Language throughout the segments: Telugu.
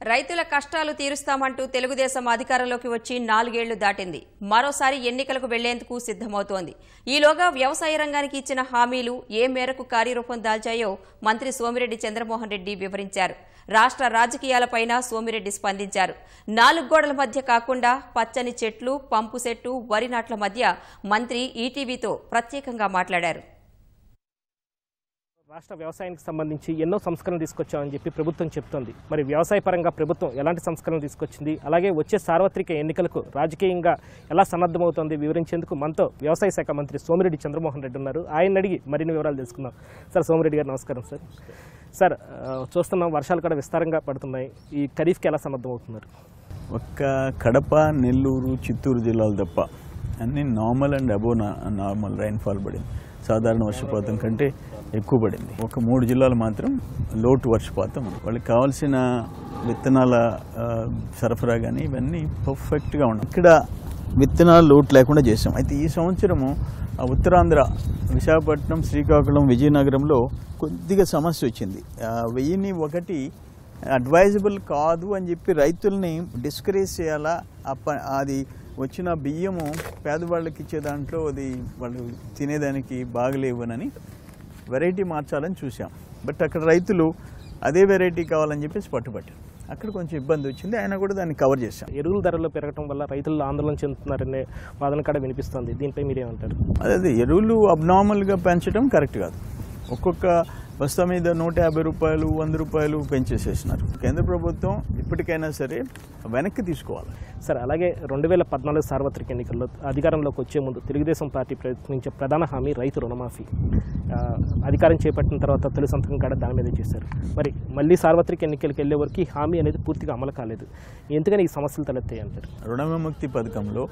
రైతుల కష్టాలు తీరుస్తామంటూ తెలుగుదేశం అధికారంలోకి వచ్చి 4 ఏళ్లు దాటింది. మరోసారి ఎన్నికలకు వెళ్లేందుకు సిద్ధమవుతోంది. ఈలోగా వ్యవసాయ రంగానికి ఇచ్చిన హామీలు ఏ మేరకు కార్యరూపం దాల్చాయో మంత్రి సోమిరెడ్డి చంద్రమోహన్ రెడ్డి వివరించారు. రాష్ట్ర రాజకీయాలపైన సోమిరెడ్డి స్పందించారు. 4 గోడల మధ్య కాకుండా పచ్చని చెట్లు, పంపు సెట్టు, వరి నాట్ల మధ్య మంత్రి ఈటీవీతో ప్రత్యేకంగా మాట్లాడారు. రాష్ట్ర వ్యవసాయానికి సంబంధించి ఎన్నో సంస్కరణలు తీసుకొచ్చామని చెప్పి ప్రభుత్వం చెప్తోంది. మరి వ్యవసాయ పరంగా ప్రభుత్వం ఎలాంటి సంస్కరణలు తీసుకొచ్చింది, అలాగే వచ్చే సార్వత్రిక ఎన్నికలకు రాజకీయంగా ఎలా సన్నద్ధమవుతోంది వివరించేందుకు మనతో వ్యవసాయ శాఖ మంత్రి సోమిరెడ్డి చంద్రమోహన్ రెడ్డి ఉన్నారు. ఆయన అడిగి మరిన్ని వివరాలు తెలుసుకుందాం. సార్, సోమిరెడ్డి గారు నమస్కారం. సార్, చూస్తున్నాం వర్షాలు కూడా విస్తారంగా పడుతున్నాయి. ఈ ఖరీఫ్కి ఎలా సన్నద్ధమవుతున్నారు? ఒక్క కడప, నెల్లూరు, చిత్తూరు జిల్లాలు తప్ప అన్ని normal and above normal rainfall పడింది. సాధారణ వర్షపాతం కంటే ఎక్కువ పడింది. ఒక 3 జిల్లాలు మాత్రం లోటు వర్షపాతం. వాళ్ళకి కావాల్సిన విత్తనాల సరఫరా కానీ ఇవన్నీ పర్ఫెక్ట్గా ఉన్నాయి. ఇక్కడ విత్తనాలు లోటు లేకుండా చేసాం. అయితే ఈ సంవత్సరము ఉత్తరాంధ్ర, విశాఖపట్నం, శ్రీకాకుళం, విజయనగరంలో కొద్దిగా సమస్య వచ్చింది. 1001 అడ్వైజబుల్ కాదు అని చెప్పి రైతుల్ని డిస్కరేజ్ చేయాలా, అది వచ్చిన బియ్యము పేదవాళ్ళకి ఇచ్చే దాంట్లో అది వాళ్ళు తినేదానికి బాగలేవునని వెరైటీ మార్చాలని చూసాం. బట్ అక్కడ రైతులు అదే వెరైటీ కావాలని చెప్పేసి పట్టుబట్టారు. అక్కడ కొంచెం ఇబ్బంది వచ్చింది. అయినా కూడా దాన్ని కవర్ చేశాం. ఎరువుల ధరలు పెరగడం వల్ల రైతులు ఆందోళన చెందుతున్నారనే వాదన కూడా వినిపిస్తుంది. దీనిపై మీరేమంటారు? అదే ఎరువులు అబ్నార్మల్గా పెంచడం కరెక్ట్ కాదు. ఒక్కొక్క బస్తా మీద 150 రూపాయలు, 100 రూపాయలు పెంచేసేసినారు. కేంద్ర ప్రభుత్వం ఇప్పటికైనా సరే వెనక్కి తీసుకోవాలి. సార్, అలాగే 2014 సార్వత్రిక ఎన్నికల్లో అధికారంలోకి వచ్చే ముందు తెలుగుదేశం పార్టీ ప్రయత్నించే ప్రధాన హామీ రైతు రుణమాఫీ. అధికారం చేపట్టిన తర్వాత తొలి సంతకం కూడా దాని మీదే చేశారు. మరి మళ్ళీ సార్వత్రిక ఎన్నికలకు వెళ్లే వరకు హామీ అనేది పూర్తిగా అమలు కాలేదు. ఎందుకని ఈ సమస్యలు తలెత్తాయి అంటారు? రుణ విముక్తి పథకంలో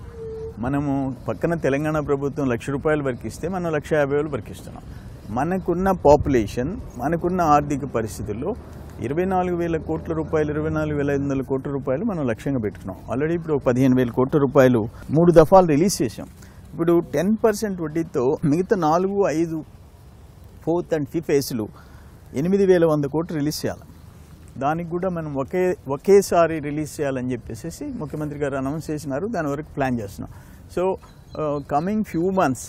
మనము పక్కన తెలంగాణ ప్రభుత్వం 1,00,000 రూపాయలు వరకు ఇస్తే మనం 1,50,000 వరకు ఇస్తున్నాం. మనకున్న పాపులేషన్, మనకున్న ఆర్థిక పరిస్థితుల్లో 24,000 కోట్ల రూపాయలు, 24,500 కోట్ల రూపాయలు మనం లక్ష్యంగా పెట్టుకున్నాం. ఆల్రెడీ ఇప్పుడు 15,000 కోట్ల రూపాయలు 3 దఫాలు రిలీజ్ చేసాం. ఇప్పుడు 10% వడ్డీతో మిగతా 4, 5, 4th and 5th ఫేజ్లు 8,100 కోట్లు రిలీజ్ చేయాలి. దానికి కూడా మనం ఒకేసారి రిలీజ్ చేయాలని చెప్పేసి ముఖ్యమంత్రి గారు అనౌన్స్ చేసినారు. దాని వరకు ప్లాన్ చేస్తున్నాం. So coming few months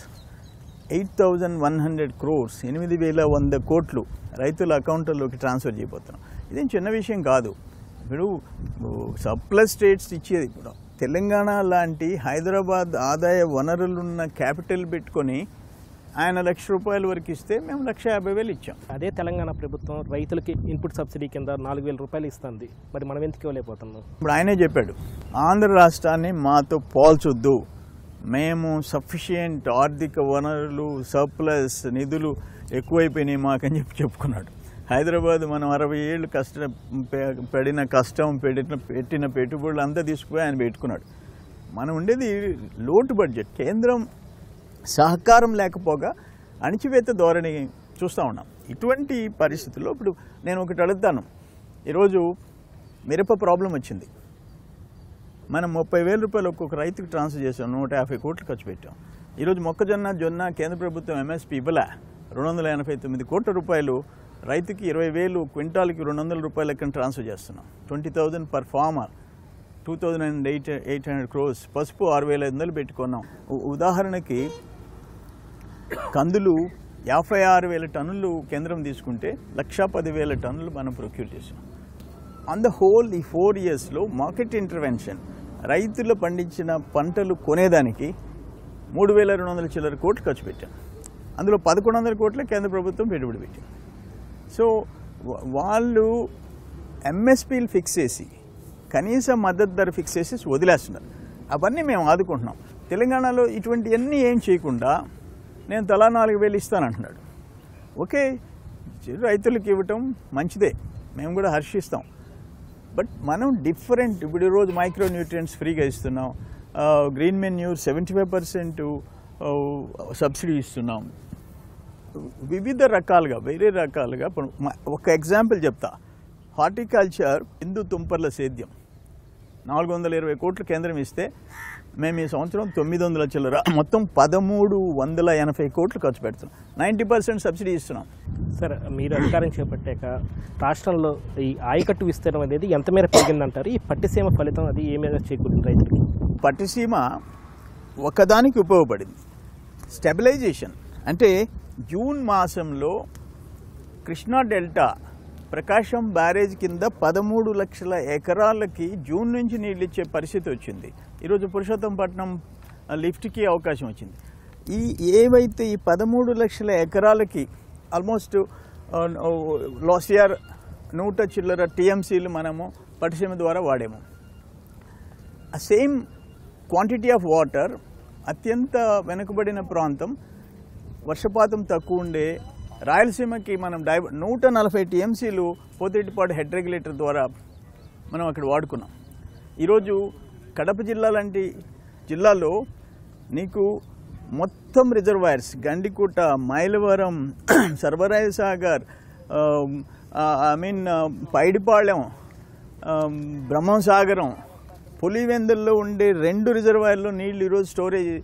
8,100 crores, 8,100 కోట్లు రైతుల అకౌంట్లలోకి ట్రాన్స్ఫర్ చేయబోతున్నాం. ఇదేం చిన్న విషయం కాదు. ఇప్పుడు సర్ప్లస్ స్టేట్స్ ఇచ్చేది, ఇప్పుడు తెలంగాణ లాంటి హైదరాబాద్ ఆదాయ వనరులున్న క్యాపిటల్ పెట్టుకొని ఆయన 1,00,000 రూపాయల వరకు ఇస్తే మేము 1,50,000 ఇచ్చాం. అదే తెలంగాణ ప్రభుత్వం రైతులకి ఇన్పుట్ సబ్సిడీ కింద 4,000 రూపాయలు ఇస్తుంది. మరి మనం ఎందుకు ఇవ్వలేకపోతున్నాం? ఇప్పుడు ఆయనే చెప్పాడు, ఆంధ్ర రాష్ట్రాన్ని మాతో పోల్చొద్దు, మేము సఫిషియంట్ ఆర్థిక వనరులు, సర్ప్లస్ నిధులు ఎక్కువైపోయినాయి మాకని చెప్పుకున్నాడు. హైదరాబాద్ మనం 60 ఏళ్ళు పెట్టిన పెట్టుబడులు అంతా తీసుకుపోయి ఆయన పెట్టుకున్నాడు. మనం ఉండేది లోటు బడ్జెట్. కేంద్రం సహకారం లేకపోగా అణిచివేత ధోరణి చూస్తూ ఉన్నాం. ఇటువంటి పరిస్థితుల్లో ఇప్పుడు నేను ఒకటి అడుగుతాను. ఈరోజు మిరప ప్రాబ్లం వచ్చింది. మనం 30,000 రూపాయలు ఒక్కొక్క రైతుకి ట్రాన్స్ఫర్ చేసాం. 150 కోట్లు ఖర్చు పెట్టాం. ఈరోజు జొన్న కేంద్ర ప్రభుత్వం ఎంఎస్పీ ఇవ్వలే. 289 కోట్ల రూపాయలు రైతుకి 20,000 క్వింటాల్కి 200 రూపాయలు లెక్కన ట్రాన్స్ఫర్ చేస్తున్నాం. 20,000 పర్ ఫార్మర్, 2,800 crores. పసుపు 6,500 పెట్టుకున్నాం. ఉదాహరణకి కందులు 56,000 టన్నులు కేంద్రం తీసుకుంటే 1,10,000 టన్నులు మనం ప్రొక్యూర్ చేసాం. ఆన్ ద హోల్ ఈ 4 yearsలో మార్కెట్ ఇంటర్వెన్షన్, రైతులు పండించిన పంటలు కొనేదానికి 3,200 చిల్లర కోట్లు ఖర్చు పెట్టాం. అందులో 1,100 కోట్ల కేంద్ర ప్రభుత్వం పెట్టుబడి పెట్టాం. సో వాళ్ళు ఎంఎస్పీలు ఫిక్స్ చేసి, కనీస మద్దతు ధర ఫిక్స్ చేసి వదిలేస్తున్నారు. అవన్నీ మేము ఆదుకుంటున్నాం. తెలంగాణలో ఇటువంటివన్నీ ఏం చేయకుండా నేను తలా 4,000 ఇస్తానంటున్నాడు. ఓకే, రైతులకు ఇవ్వటం మంచిదే, మేము కూడా హర్షిస్తాం. బట్ మనం డిఫరెంట్, ఇప్పుడు ఈరోజు మైక్రో న్యూట్రియంట్స్ ఫ్రీగా ఇస్తున్నాం, గ్రీన్ మెన్యూర్ 75% సబ్సిడీ ఇస్తున్నాం. వివిధ రకాలుగా, వేరే రకాలుగా. ఒక ఎగ్జాంపుల్ చెప్తా. హార్టికల్చర్ ఇందు తుంపర్ల సేద్యం 420 కోట్లు కేంద్రం ఇస్తే మేము ఈ సంవత్సరం 900 చిల్లర మొత్తం 1380 కోట్లు ఖర్చు పెడుతున్నాం. 90% సబ్సిడీ ఇస్తున్నాం. సార్, మీరు అధికారం చేపట్టాక రాష్ట్రంలో ఈ ఆయకట్టు విస్తీర్ణం అనేది ఎంత మేర పెరిగిందంటారు? ఈ పట్టిసీమ ఫలితం అది ఏ మీద చేకూరింది రైతులకి? పట్టిసీమ ఒకదానికి ఉపయోగపడింది, స్టెబిలైజేషన్. అంటే జూన్ మాసంలో కృష్ణా డెల్టా ప్రకాశం బ్యారేజ్ కింద 13 లక్షల ఎకరాలకి జూన్ నుంచి నీళ్ళు ఇచ్చే పరిస్థితి వచ్చింది. ఈరోజు పురుషోత్తంపట్నం లిఫ్ట్కి అవకాశం వచ్చింది. ఏవైతే ఈ 13 లక్షల ఎకరాలకి ఆల్మోస్ట్ లాస్ట్ ఇయర్ 100 చిల్లర టీఎంసీలు మనము పట్టిసీమ ద్వారా వాడాము. ఆ సేమ్ క్వాంటిటీ ఆఫ్ వాటర్ అత్యంత వెనుకబడిన ప్రాంతం, వర్షపాతం తక్కువ ఉండే రాయలసీమకి మనం 140 టీఎంసీలు పోతిరెడ్డిపాడు హెడ్ రెగ్యులేటర్ ద్వారా మనం అక్కడ వాడుకున్నాం. ఈరోజు కడప జిల్లా లాంటి జిల్లాలో నీకు మొత్తం రిజర్వాయర్స్ గండికోట, మైలవరం, సర్వరాయ సాగర్, పైడిపాళెం, బ్రహ్మంసాగరం, పులివెందుల్లో ఉండే 2 రిజర్వాయర్లో నీళ్ళు ఈరోజు స్టోరేజ్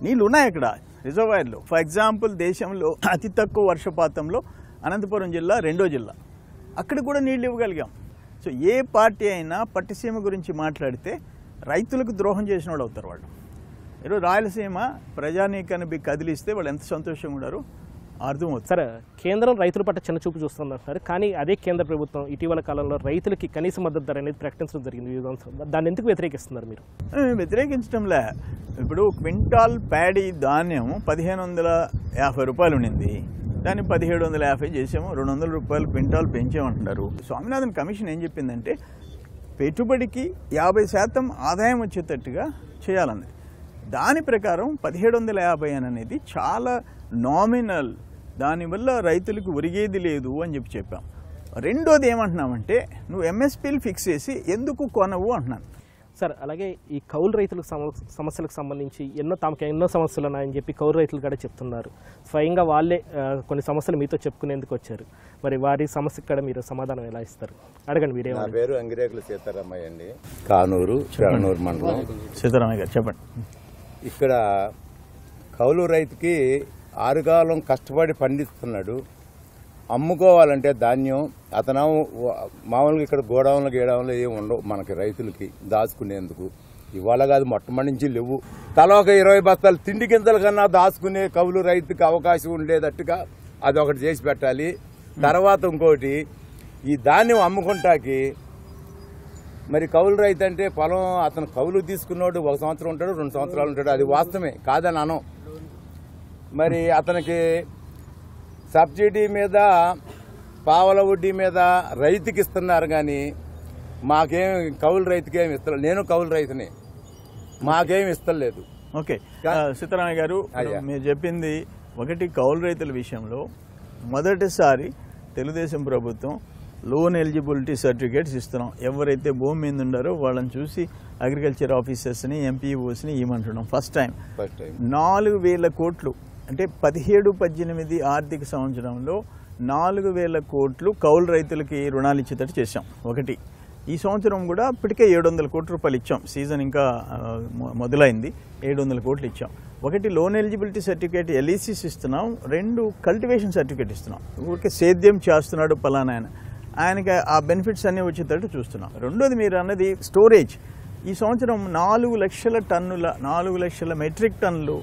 నీళ్ళు ఉన్నాయి అక్కడ రిజర్వాయర్లో. ఫర్ ఎగ్జాంపుల్ దేశంలో అతి తక్కువ వర్షపాతంలో అనంతపురం జిల్లా 2వ జిల్లా, అక్కడ కూడా నీళ్ళు ఇవ్వగలిగాం. సో ఏ పార్టీ అయినా పట్టిసీమ గురించి మాట్లాడితే రైతులకు ద్రోహం చేసిన వాళ్ళు అవుతారు వాళ్ళు. ఈరోజు రాయలసీమ ప్రజానీకాన్ని కదిలిస్తే వాళ్ళు ఎంత సంతోషంగా ఉన్నారో అర్థమవుతుంది. సార్, కేంద్రం రైతుల పట్ల చిన్న చూపు చూస్తుందంటున్నారు, కానీ అదే కేంద్ర ప్రభుత్వం ఇటీవల కాలంలో రైతులకి కనీస మద్దతు ధర అనేది ప్రకటించడం జరిగింది. దాన్ని ఎందుకు వ్యతిరేకిస్తున్నారు మీరు? వ్యతిరేకించడంలే. ఇప్పుడు క్వింటాల్ ప్యాడీ ధాన్యం 1550 రూపాయలు ఉండింది, దాన్ని 1750 చేసాము. 200 రూపాయలు క్వింటాల్ పెంచామంటున్నారు. స్వామినాథన్ కమిషన్ ఏం చెప్పిందంటే పెట్టుబడికి 50% ఆదాయం వచ్చేటట్టుగా చేయాలన్నది. దాని ప్రకారం 1750 అనేది చాలా నామినల్, దానివల్ల రైతులకు ఒరిగేది లేదు అని చెప్పాం. రెండోది ఏమంటున్నామంటే నువ్వు ఎంఎస్పీలు ఫిక్స్ చేసి ఎందుకు కొనవు అంటున్నాను. సార్, అలాగే ఈ కౌలు రైతులకు సమస్యలకు సంబంధించి తమకు ఎన్నో సమస్యలు ఉన్నాయని చెప్పి కౌలు రైతులు కూడా చెప్తున్నారు. స్వయంగా వాళ్ళే కొన్ని సమస్యలు మీతో చెప్పుకునేందుకు వచ్చారు. మరి వారి సమస్యకు కూడా మీరు సమాధానం ఎలా ఇస్తారు? అడగండి. మీరే. నా పేరు అంగిరేకుల సీతారామయ్య అండి, కానూరు శ్రావణూరు మండలం. సీతారామయ్య గారు చెప్పండి. ఇక్కడ కౌలు రైతుకి ఆరుగాలం కష్టపడి పండిస్తున్నాడు, అమ్ముకోవాలంటే ధాన్యం అతను మామూలుగా ఇక్కడ గోడౌన్లు గేడౌన్లు ఏమి ఉండవు మనకి రైతులకి దాచుకునేందుకు. ఇవాళ కాదు మొట్టమొదటి నుంచి లేవు. తల ఒక 20 బస్తాలు తిండి గింజల కన్నా దాచుకునే కౌలు రైతుకి అవకాశం ఉండేటట్టుగా అదొకటి చేసి పెట్టాలి. తర్వాత ఇంకోటి, ఈ ధాన్యం అమ్ముకుంటాకి మరి కౌలు రైతు అంటే పొలం అతను కౌలు తీసుకున్నాడు 1 సంవత్సరం ఉంటాడు, 2 సంవత్సరాలు ఉంటాడు, అది వాస్తవమే కాదని అనం. మరి అతనికి సబ్సిడీ మీద పావల వడ్డీ మీద రైతుకి ఇస్తున్నారు, కానీ మాకేం కౌలు రైతుకి ఏమి ఇస్తలేదు. నేను కౌలు రైతుని, మాకేమి ఇస్తలేదు. ఓకే సీతారామయ్య గారు, మీరు చెప్పింది ఒకటి, కౌలు రైతుల విషయంలో మొదటిసారి తెలుగుదేశం ప్రభుత్వం లోన్ ఎలిజిబిలిటీ సర్టిఫికేట్స్ ఇస్తున్నాం. ఎవరైతే భూమి మీద ఉండారో వాళ్ళని చూసి అగ్రికల్చర్ ఆఫీసర్స్ని, ఎంపీఓస్ని ఇవ్వమంటున్నాం. ఫస్ట్ టైం 4,000 కోట్లు, అంటే 17-18 ఆర్థిక సంవత్సరంలో 4,000 కోట్లు కౌలు రైతులకి రుణాలు ఇచ్చేటట్టు చేశాం. ఒకటి, ఈ సంవత్సరం కూడా ఇప్పటికే 700 కోట్ల రూపాయలు ఇచ్చాం. సీజన్ ఇంకా మొదలైంది, 700 కోట్లు ఇచ్చాం. ఒకటి, లోన్ ఎలిజిబిలిటీ సర్టిఫికేట్ ఎల్ఈసీస్ ఇస్తున్నాం. 2, కల్టివేషన్ సర్టిఫికేట్ ఇస్తున్నాం. ఊరికే సేద్యం చేస్తున్నాడు పలానా ఆయనకి ఆ బెనిఫిట్స్ అన్నీ వచ్చేటట్టు చూస్తున్నాం. రెండోది, మీరు అన్నది స్టోరేజ్. ఈ సంవత్సరం 4 లక్షల టన్నుల 4 లక్షల మెట్రిక్ టన్నులు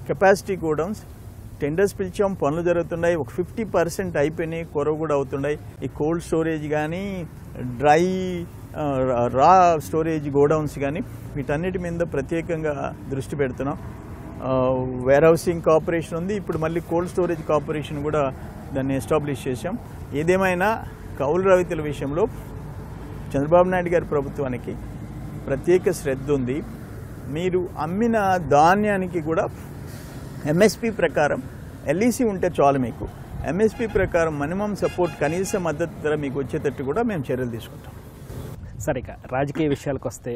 కెపాసిటీ గోడౌన్స్ టెండర్స్ పిలిచాం, పనులు జరుగుతున్నాయి. ఒక 50% అయిపోయినాయి, కొరవ కూడా అవుతున్నాయి. ఈ కోల్డ్ స్టోరేజ్ కానీ, డ్రై రా స్టోరేజ్ గోడౌన్స్ కానీ, వీటన్నిటి మీద ప్రత్యేకంగా దృష్టి పెడుతున్నాం. వేర్ హౌసింగ్ కార్పొరేషన్ ఉంది, ఇప్పుడు మళ్ళీ కోల్డ్ స్టోరేజ్ కార్పొరేషన్ కూడా దాన్ని ఎస్టాబ్లిష్ చేశాం. ఏదేమైనా కౌలు రైతుల విషయంలో చంద్రబాబు నాయుడు గారి ప్రభుత్వానికి ప్రత్యేక శ్రద్ధ ఉంది. మీరు అమ్మిన ధాన్యానికి కూడా ఎంఎస్పీ ప్రకారం ఎల్ఈసీ ఉంటే చాలు. మీకు ఎంఎస్పీ ప్రకారం మినిమం సపోర్ట్, కనీస మద్దతు ధర మీకు వచ్చేటట్టు కూడా మేము చర్యలు తీసుకుంటాం. సరే, ఇక రాజకీయ విషయాలకు వస్తే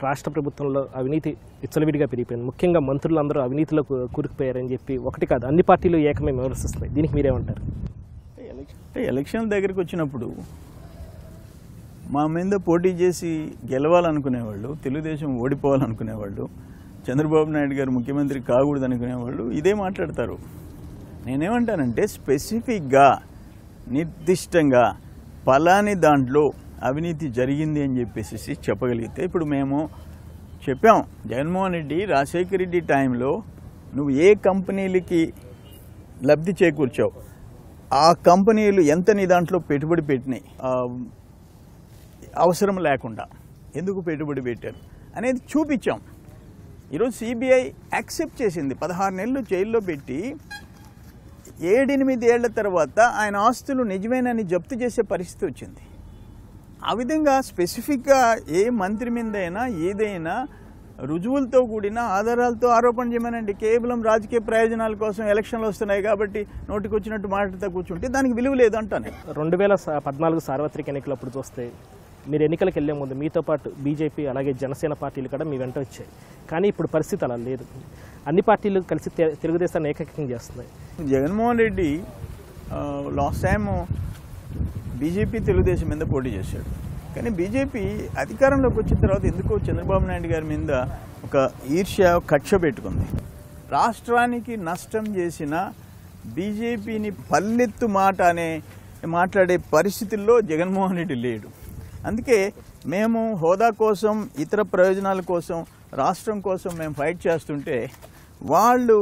రాష్ట్ర ప్రభుత్వంలో అవినీతి విచ్చలవిడిగా పెరిగిపోయింది. ముఖ్యంగా మంత్రులందరూ అవినీతిలో కూరుకుపోయారని చెప్పి ఒకటి కాదు అన్ని పార్టీలు ఏకమే విమర్శిస్తున్నాయి. దీనికి మీరేమంటారు? ఎలక్షన్ దగ్గరికి వచ్చినప్పుడు మా మీద పోటీ చేసి గెలవాలనుకునేవాళ్ళు, తెలుగుదేశం ఓడిపోవాలనుకునేవాళ్ళు, చంద్రబాబు నాయుడు గారు ముఖ్యమంత్రి కాకూడదు అనుకునేవాళ్ళు ఇదే మాట్లాడతారు. నేనేమంటానంటే స్పెసిఫిక్గా నిర్దిష్టంగా పలాని దాంట్లో అవినీతి జరిగింది అని చెప్పేసి చెప్పగలిగితే, ఇప్పుడు మేము చెప్పాం జగన్మోహన్ రెడ్డి రాజశేఖర రెడ్డి టైంలో నువ్వు ఏ కంపెనీలకి లబ్ధి చేకూర్చావు, ఆ కంపెనీలు ఎంత నీ దాంట్లో పెట్టుబడి పెట్టినాయి, అవసరం లేకుండా ఎందుకు పెట్టుబడి పెట్టారు అనేది చూపించాం. ఈరోజు సిబిఐ యాక్సెప్ట్ చేసింది. 16 నెలలు జైల్లో పెట్టి 7-8 ఏళ్ల తర్వాత ఆయన ఆస్తులు నిజమేనని జప్తు చేసే పరిస్థితి వచ్చింది. ఆ విధంగా స్పెసిఫిక్గా ఏ మంత్రి మీదైనా ఏదైనా రుజువులతో కూడిన ఆధారాలతో ఆరోపణ చేయమనండి. కేవలం రాజకీయ ప్రయోజనాల కోసం ఎలక్షన్లు వస్తున్నాయి కాబట్టి నోటికి వచ్చినట్టు మాట్లాడుతూ కూర్చుంటే దానికి విలువ లేదు అంటాను. 2014 సార్వత్రిక ఎన్నికలప్పుడు చూస్తే మీరు ఎన్నికలకు వెళ్లే ముందు మీతో పాటు బీజేపీ అలాగే జనసేన పార్టీలు కూడా మీ వెంట వచ్చాయి. కానీ ఇప్పుడు పరిస్థితి అలా లేదు. అన్ని పార్టీలు కలిసి తెలుగుదేశాన్ని ఏకీకృతం చేస్తున్నాయి. Jaganmohan Reddy last time BJP Telugu Desam మీద పోటీ చేశాడు. కానీ బీజేపీ అధికారంలోకి వచ్చిన తర్వాత ఎందుకో చంద్రబాబు నాయుడు గారి మీద ఒక ఈర్ష్య కక్ష పెట్టుకుంది. రాష్ట్రానికి నష్టం చేసిన బీజేపీని పల్లెత్తు మాట మాట్లాడే పరిస్థితుల్లో జగన్మోహన్ రెడ్డి లేడు. అందుకే మేము హోదా కోసం, ఇతర ప్రయోజనాల కోసం, రాష్ట్రం కోసం మేము ఫైట్ చేస్తుంటే వాళ్ళు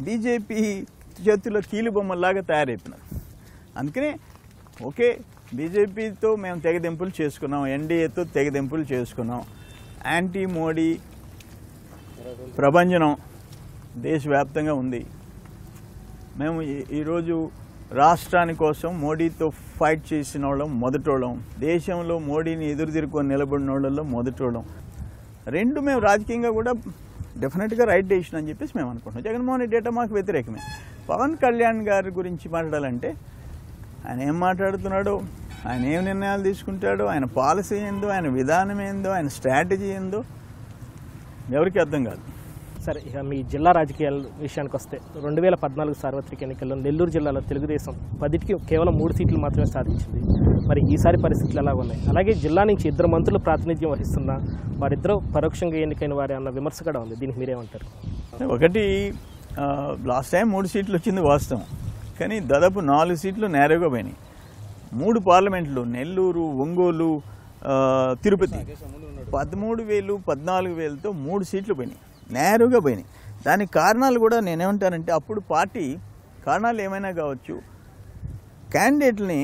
బీజేపీ చేతిలో కీలుబొమ్మలాగా తయారైపోయినారు. అందుకనే ఓకే, బీజేపీతో మేము తెగదెంపులు చేసుకున్నాం, ఎన్డీఏతో తెగదెంపులు చేసుకున్నాం, యాంటీ మోడీ ప్రభంజనం దేశవ్యాప్తంగా ఉంది. మేము ఈరోజు రాష్ట్రాని కోసం మోడీతో ఫైట్ చేసిన వాళ్ళం మొదటోళ్ళం, దేశంలో మోడీని ఎదురుదిరుకొని నిలబడిన వాళ్ళలో మొదటోళ్ళం. రెండు మేము రాజకీయంగా కూడా డెఫినెట్గా రైట్ డెసిషన్ అని చెప్పేసి మేము అనుకుంటున్నాం. జగన్మోహన్ రెడ్డి డేటా మాకు వ్యతిరేకమే. పవన్ కళ్యాణ్ గారి గురించి మాట్లాడాలంటే ఆయన ఏం మాట్లాడుతున్నాడో, ఆయన ఏం నిర్ణయాలు తీసుకుంటాడో, ఆయన పాలసీ ఏందో, ఆయన విధానం ఏందో, ఆయన స్ట్రాటజీ ఏందో ఎవరికి అర్థం కాదు. సరే, ఇక మీ జిల్లా రాజకీయాల విషయానికి వస్తే 2014 సార్వత్రిక ఎన్నికల్లో నెల్లూరు జిల్లాలో తెలుగుదేశం 10కి కేవలం 3 సీట్లు మాత్రమే సాధించింది. మరి ఈసారి పరిస్థితులు ఎలా ఉన్నాయి? అలాగే జిల్లా నుంచి 2 మంత్రులు ప్రాతినిధ్యం వహిస్తున్న వారిద్దరూ పరోక్షంగా ఎన్నికైన వారే అన్న విమర్శ కూడా ఉంది. దీనికి మీరేమంటారు? ఒకటి, లాస్ట్ టైం 3 సీట్లు వచ్చింది వాస్తవం, కానీ దాదాపు 4 సీట్లు నేరుగా పోయినాయి. 3 పార్లమెంట్లు నెల్లూరు, ఒంగోలు, తిరుపతి 13,000, 14,000తో 3 సీట్లు పోయినాయి, నేరుగా పోయినాయి. దానికి కారణాలు కూడా నేనేమంటానంటే, అప్పుడు పార్టీ కారణాలు ఏమైనా కావచ్చు, క్యాండిడేట్ని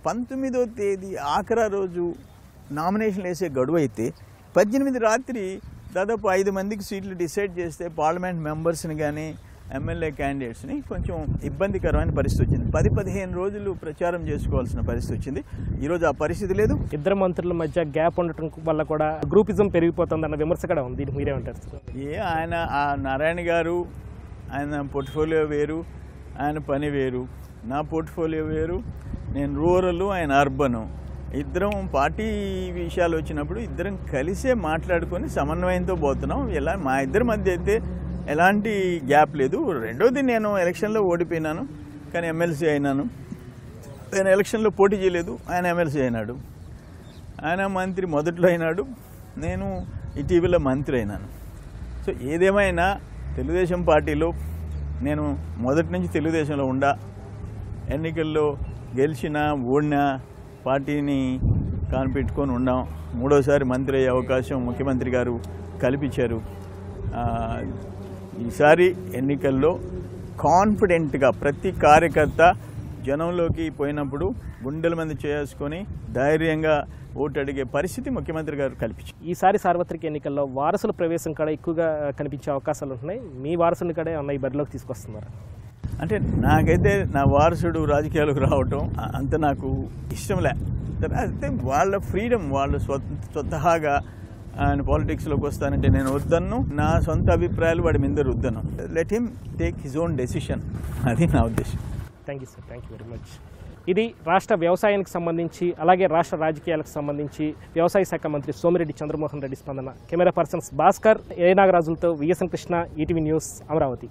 19వ తేదీ ఆఖరి రోజు నామినేషన్లు వేసే గడువు అయితే 18 రాత్రి దాదాపు 5 మందికి సీట్లు డిసైడ్ చేస్తే పార్లమెంట్ మెంబర్స్ని కానీ ఎమ్మెల్యే క్యాండిడేట్స్ని కొంచెం ఇబ్బందికరమైన పరిస్థితి వచ్చింది. 10-15 రోజులు ప్రచారం చేసుకోవాల్సిన పరిస్థితి వచ్చింది. ఈరోజు ఆ పరిస్థితి లేదు. 2 మంత్రుల మధ్య గ్యాప్ ఉండటం వల్ల కూడా గ్రూపిజం పెరిగిపోతుందన్న విమర్శ కూడా ఉంది. దీనికి మీరేమంటారు? ఆయన నారాయణ గారు, ఆయన పోర్ట్ఫోలియో వేరు, ఆయన పని వేరు. నా పోర్ట్ఫోలియో వేరు, నేను రూరల్, ఆయన అర్బను. ఇద్దరం పార్టీ విషయాలు వచ్చినప్పుడు ఇద్దరం కలిసే మాట్లాడుకొని సమన్వయంతో పోతున్నాం. ఇలా మా ఇద్దరి మధ్య అయితే ఎలాంటి గ్యాప్ లేదు. రెండోది, నేను ఎలక్షన్లో ఓడిపోయినాను కానీ ఎమ్మెల్సీ అయినాను. నేను ఎలక్షన్లో పోటీ చేయలేదు, ఆయన ఎమ్మెల్సీ అయినాడు. ఆయన మంత్రి మొదట్లో అయినాడు, నేను ఇటీవల మంత్రి అయినాను. సో ఏదేమైనా తెలుగుదేశం పార్టీలో నేను మొదటి నుంచి తెలుగుదేశంలో ఎన్నికల్లో గెలిచినా ఓడినా పార్టీని కానిపెట్టుకొని ఉన్నాం. 3వసారి మంత్రి అయ్యే అవకాశం ముఖ్యమంత్రి గారు కల్పించారు. ఈసారి ఎన్నికల్లో కాన్ఫిడెంట్గా ప్రతి కార్యకర్త జనంలోకి పోయినప్పుడు గుండెల మంది చేసుకొని ధైర్యంగా ఓటు అడిగే పరిస్థితి ముఖ్యమంత్రి గారు కల్పించారు. ఈసారి సార్వత్రిక ఎన్నికల్లో వారసుల ప్రవేశం కూడా ఎక్కువగా కనిపించే అవకాశాలు ఉంటున్నాయి. మీ వారసుని కూడా ఉన్న ఈ బరిలోకి తీసుకొస్తున్నారు. అంటే నాకైతే నా వారసుడు రాజకీయాలకు రావటం అంత నాకు ఇష్టంలే. అయితే వాళ్ళ ఫ్రీడమ్, వాళ్ళు స్వతహాగా ఆయన పాలిటిక్స్లోకి వస్తానంటే నేను వద్దను. నా సొంత అభిప్రాయాలు వాడి మీద రుద్దను. Let him take his own decision. అది నా ఉద్దేశం. Thank you sir, thank you very much. ఇది రాష్ట్ర వ్యవసాయానికి సంబంధించి అలాగే రాష్ట్ర రాజకీయాలకు సంబంధించి వ్యవసాయ శాఖ మంత్రి సోమిరెడ్డి చంద్రమోహన్ రెడ్డి స్పందన. కెమెరా పర్సన్స్ భాస్కర్, ఏ నాగరాజులతో VSN Krishna, ETV news, Amaravati.